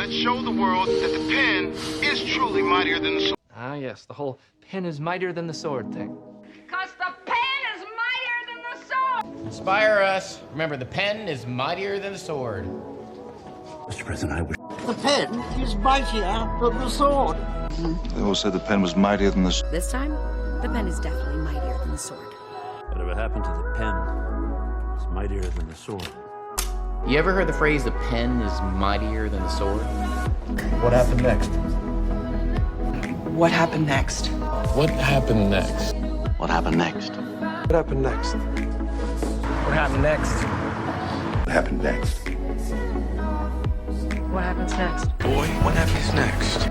let's show the world that the pen is truly mightier than the sword. Ah, yes, the whole pen is mightier than the sword thing. Because the pen is mightier than the sword! Inspire us. Remember, the pen is mightier than the sword. Mr. President, I wish... The pen is mightier than the sword. They all said the pen was mightier than the... This time, the pen is definitely mightier than the sword. Whatever happened to the pen is mightier than the sword. You ever heard the phrase, the pen is mightier than the sword? What happened next? What happened next? What happened next? What happened next? What happened next? What happened next? What happened next? What happens next? Boy, what happens next?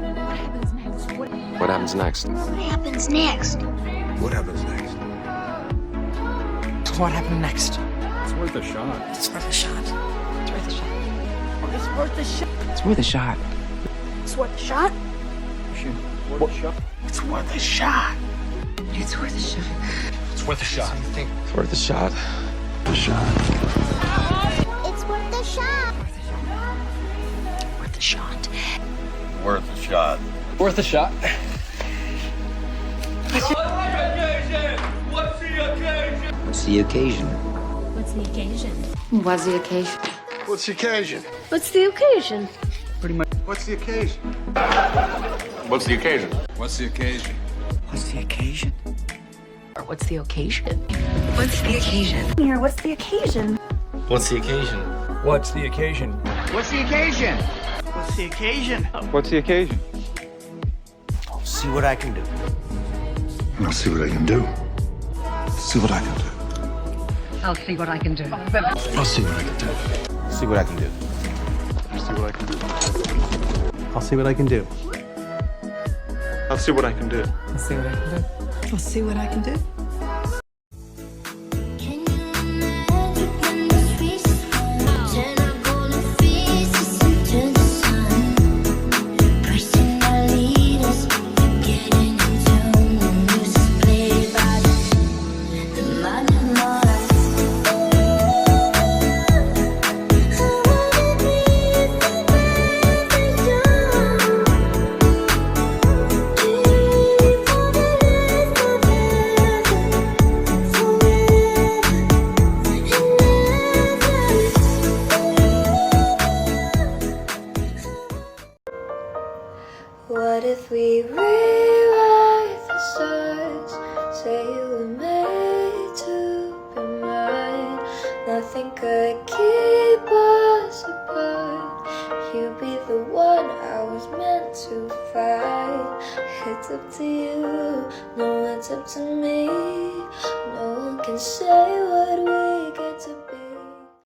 What happens next? What happens next? What happens next? What happened next? It's worth a shot. It's worth a shot. It's worth a shot. It's worth a shot. It's worth a shot. It's worth a shot? It's worth a shot. It's worth a shot. It's worth a shot. It's worth a shot. The shot. It's worth a shot. Worth a shot. Worth a shot. Worth a shot. What's the occasion? What's the occasion? What's the occasion? What's the occasion? What's the occasion? What's the occasion? What's the occasion? What's the occasion? What's the occasion? Or what's the occasion? What's the occasion? Here, what's the occasion? What's the occasion? What's the occasion? What's the occasion? What's the occasion? What's the occasion? I'll see what I can do. I'll see what I can do. See what I can do. I'll see what I can do. I'll see what I can do. See what I can do. See what I can do. I'll see what I can do. I'll see what I can do. I'll see what I can do. I'll see what I can do. What if we rewrite the stars? Say you were made to be mine. Nothing could keep us apart. You'd be the one I was meant to fight. It's up to you, no, it's up to me. No one can say what